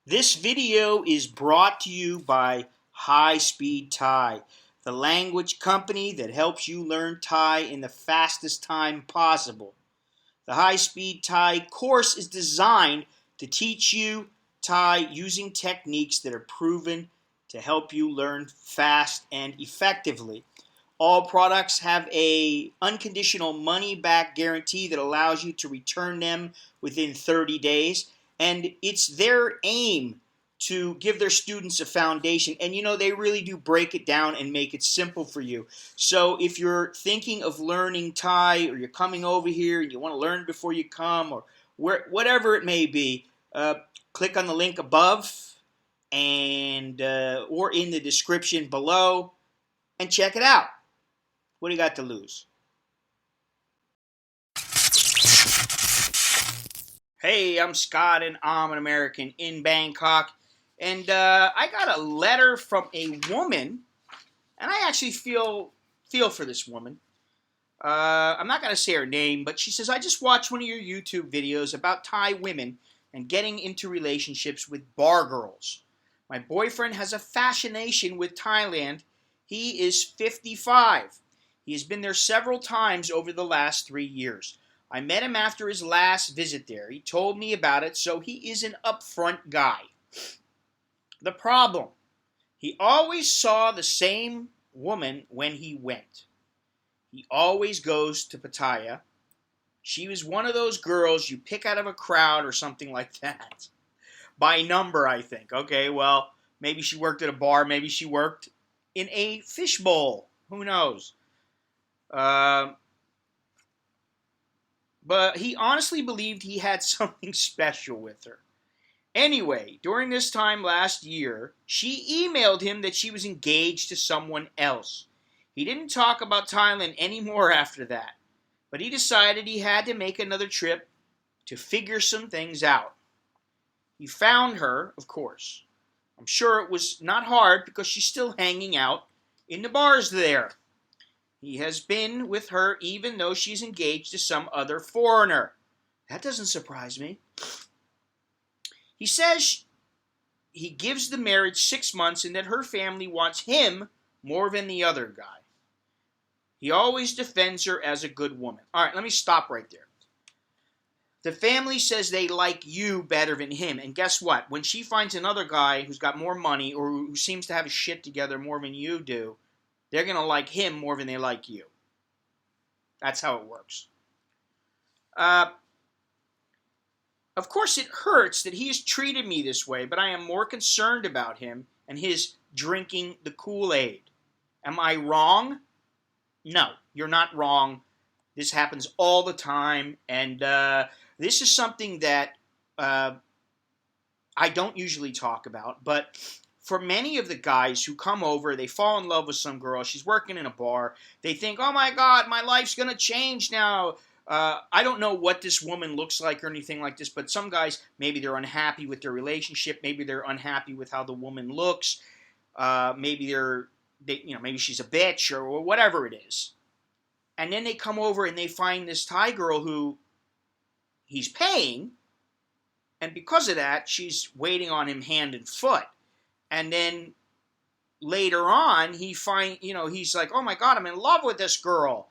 This video is brought to you by High Speed Thai, the language company that helps you learn Thai in the fastest time possible. The High Speed Thai course is designed to teach you Thai using techniques that are proven to help you learn fast and effectively. All products have a unconditional money back guarantee that allows you to return them within 30 days. And it's their aim to give their students a foundation. And they really do break it down and make it simple for you. So if you're thinking of learning Thai, or you're coming over here and you want to learn before you come, or whatever it may be, click on the link above and or in the description below and check it out. What do you got to lose? Hey, I'm Scott, and I'm an American in Bangkok. And I got a letter from a woman, and I actually feel for this woman. I'm not going to say her name, but she says, I just watched one of your YouTube videos about Thai women and getting into relationships with bar girls. My boyfriend has a fascination with Thailand. He is 55. He has been there several times over the last 3 years. I met him after his last visit there. He told me about it, so he is an upfront guy. The problem, he always saw the same woman when he went. He always goes to Pattaya. She was one of those girls you pick out of a crowd or something like that. By number, I think. Okay, well, maybe she worked at a bar. Maybe she worked in a fishbowl. Who knows? But he honestly believed he had something special with her. Anyway, during this time last year, she emailed him that she was engaged to someone else. He didn't talk about Thailand anymore after that, but he decided he had to make another trip to figure some things out. He found her, of course. I'm sure it was not hard because she's still hanging out in the bars there. He has been with her even though she's engaged to some other foreigner. That doesn't surprise me. He says he gives the marriage 6 months and that her family wants him more than the other guy. He always defends her as a good woman. All right, let me stop right there. The family says they like you better than him. And guess what? When she finds another guy who's got more money or who seems to have his shit together more than you do, they're going to like him more than they like you. That's how it works. Of course, it hurts that he has treated me this way, but I am more concerned about him and his drinking the Kool-Aid. Am I wrong? No, you're not wrong. This happens all the time, and this is something that I don't usually talk about, but for many of the guys who come over, they fall in love with some girl, she's working in a bar, they think, oh my God, my life's going to change now. I don't know what this woman looks like or anything like this, but some guys, maybe they're unhappy with their relationship, maybe they're unhappy with how the woman looks, maybe maybe she's a bitch or whatever it is. And then they come over and they find this Thai girl who he's paying, and because of that, she's waiting on him hand and foot. And then later on, he's like, oh my God, I'm in love with this girl.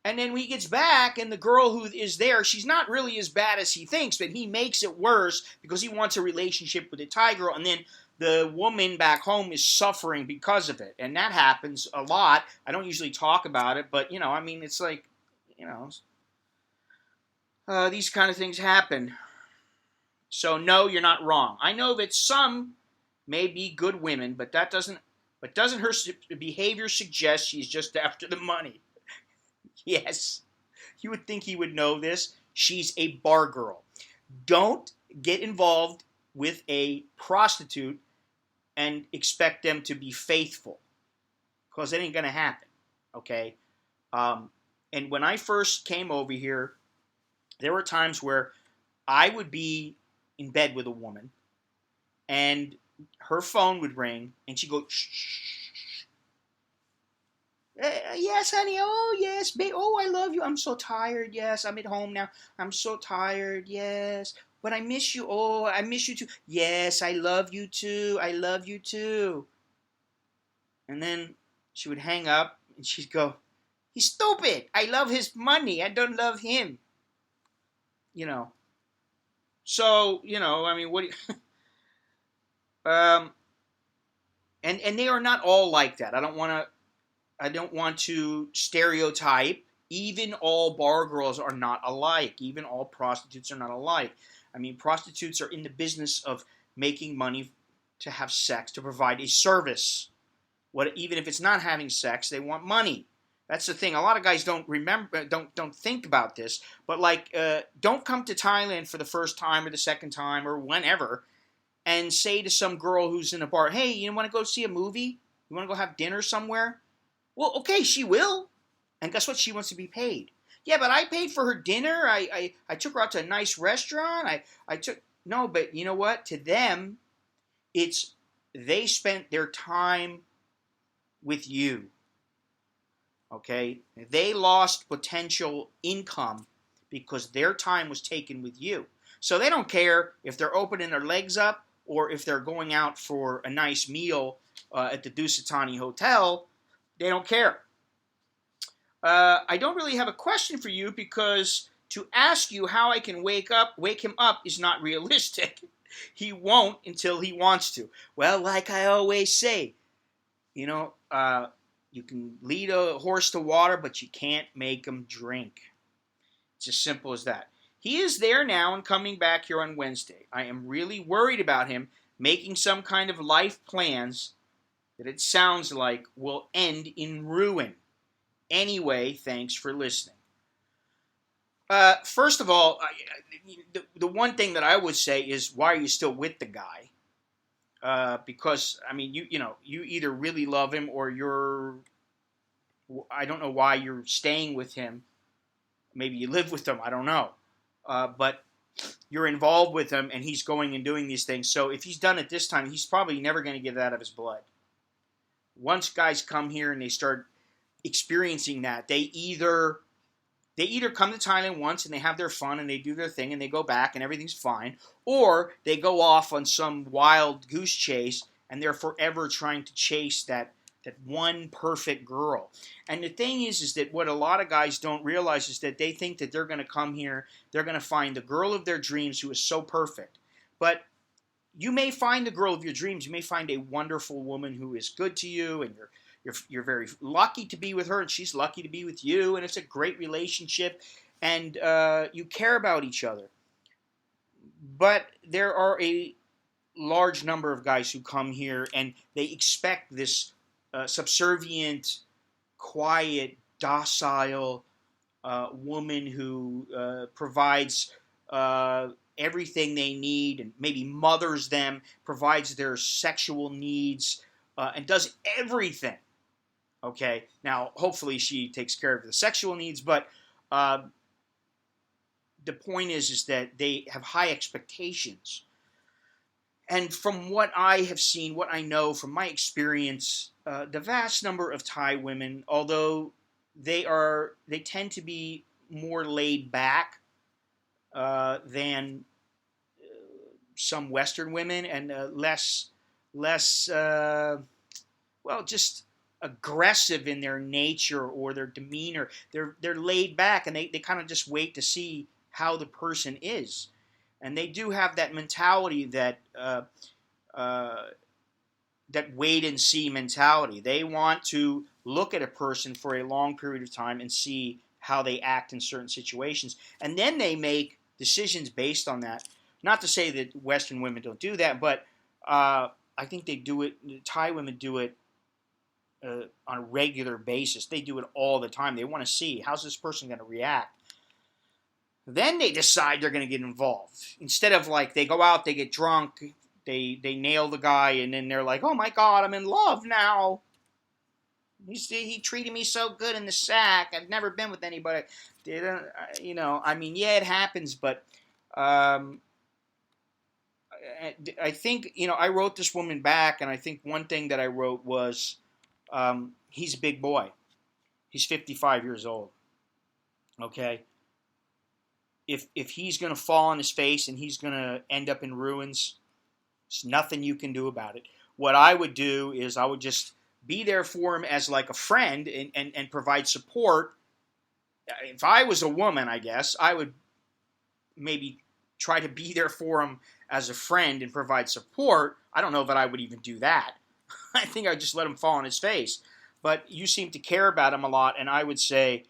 And then when he gets back, and the girl who is there, she's not really as bad as he thinks, but he makes it worse because he wants a relationship with a Thai girl, and then the woman back home is suffering because of it. And that happens a lot. I don't usually talk about it, but, it's like, these kind of things happen. So, no, you're not wrong. I know that some may be good women, but doesn't her behavior suggest she's just after the money? Yes, you would think he would know this. She's a bar girl. Don't get involved with a prostitute and expect them to be faithful, because it ain't going to happen, okay? And when I first came over here, there were times where I would be in bed with a woman, and her phone would ring, and she'd go, shh, shh, shh. Yes, honey. Oh, yes. Oh, I love you. I'm so tired. Yes, I'm at home now. I'm so tired. Yes. but I miss you. Oh, I miss you too. Yes, I love you too. I love you too. And then she would hang up and she'd go, he's stupid. I love his money. I don't love him. You know. So, I mean, what do you, and they are not all like that. I don't want to stereotype. Even all bar girls are not alike. Even all prostitutes are not alike. I mean, prostitutes are in the business of making money to have sex, to provide a service. Even if it's not having sex, they want money. That's the thing. A lot of guys don't think about this. But don't come to Thailand for the first time or the second time or whenever, and say to some girl who's in a bar, "Hey, you want to go see a movie? You want to go have dinner somewhere?" Well, okay, she will. And guess what? She wants to be paid. Yeah, but I paid for her dinner. I took her out to a nice restaurant. No, but you know what? To them, it's they spent their time with you. Okay? They lost potential income because their time was taken with you. So they don't care if they're opening their legs up or if they're going out for a nice meal at the Dusitani Hotel. They don't care. I don't really have a question for you because to ask you how I can wake him up is not realistic. He won't until he wants to. Well, like I always say, you can lead a horse to water, but you can't make him drink. It's as simple as that. He is there now and coming back here on Wednesday. I am really worried about him making some kind of life plans that it sounds like will end in ruin. Anyway, thanks for listening. First of all, the one thing that I would say is, why are you still with the guy? Because I mean, you either really love him or I don't know why you're staying with him. Maybe you live with him. I don't know. But you're involved with him, and he's going and doing these things. So if he's done it this time, he's probably never going to get it out of his blood. Once guys come here and they start experiencing that, they either come to Thailand once and they have their fun and they do their thing and they go back and everything's fine, or they go off on some wild goose chase and they're forever trying to chase that one perfect girl. And the thing is that what a lot of guys don't realize is that they think that they're going to come here, they're going to find the girl of their dreams who is so perfect. But you may find the girl of your dreams. You may find a wonderful woman who is good to you, and you're very lucky to be with her, and she's lucky to be with you, and it's a great relationship, and you care about each other. But there are a large number of guys who come here, and they expect this subservient, quiet, docile woman who provides everything they need and maybe mothers them, provides their sexual needs, and does everything. Okay, now hopefully she takes care of the sexual needs, but the point is that they have high expectations. And from what I have seen, what I know from my experience, the vast number of Thai women, although they tend to be more laid back than some Western women, and less, just aggressive in their nature or their demeanor. They're laid back, and they kind of just wait to see how the person is. And they do have that mentality that wait and see mentality. They want to look at a person for a long period of time and see how they act in certain situations, and then they make decisions based on that. Not to say that Western women don't do that, but I think they do it. Thai women do it on a regular basis. They do it all the time. They want to see, how's this person going to react. Then they decide they're going to get involved. Instead of they go out, they get drunk, they nail the guy, and then they're like, oh my God, I'm in love now. He treated me so good in the sack. I've never been with anybody. It happens, but I think, I wrote this woman back, and I think one thing that I wrote was, he's a big boy. He's 55 years old. Okay? if he's going to fall on his face and he's going to end up in ruins, there's nothing you can do about it. What I would do is I would just be there for him as like a friend and provide support. If I was a woman, I guess, I would maybe try to be there for him as a friend and provide support. I don't know that I would even do that. I think I'd just let him fall on his face. But you seem to care about him a lot, and I would say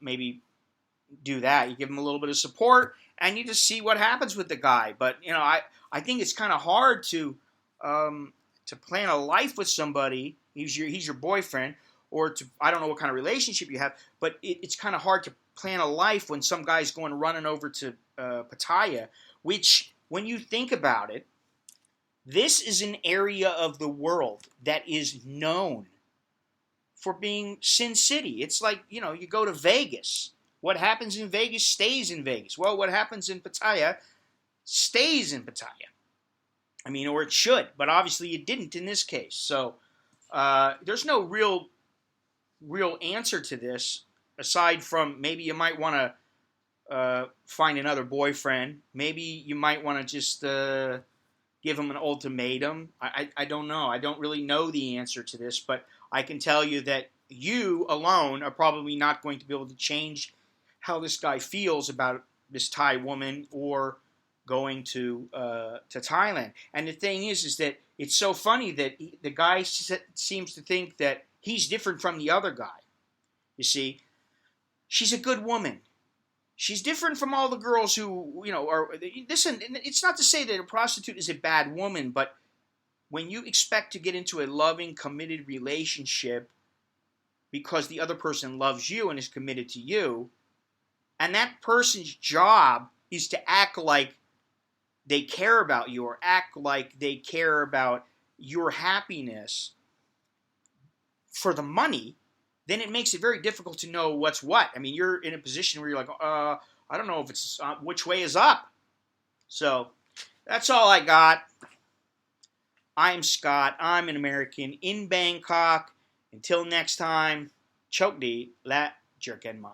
maybe do that. You give him a little bit of support, and you just see what happens with the guy. But I think it's kind of hard to plan a life with somebody. He's your boyfriend, or I don't know what kind of relationship you have, but it's kind of hard to plan a life when some guy's going running over to Pattaya, which, when you think about it, this is an area of the world that is known for being Sin City. It's like, you go to Vegas. What happens in Vegas stays in Vegas. Well, what happens in Pattaya stays in Pattaya. I mean, or it should, but obviously it didn't in this case. So there's no real answer to this, aside from maybe you might want to find another boyfriend. Maybe you might want to just give him an ultimatum. I don't know. I don't really know the answer to this, but I can tell you that you alone are probably not going to be able to change how this guy feels about this Thai woman or going to Thailand. And the thing is that it's so funny that the guy seems to think that he's different from the other guy. You see, she's a good woman. She's different from all the girls who, are. Listen, it's not to say that a prostitute is a bad woman, but when you expect to get into a loving, committed relationship because the other person loves you and is committed to you, and that person's job is to act like they care about you or act like they care about your happiness for the money, then it makes it very difficult to know what's what. I mean, you're in a position where you're like, I don't know if it's which way is up. So that's all I got. I'm Scott. I'm an American in Bangkok. Until next time, chok di lat jerk en mai.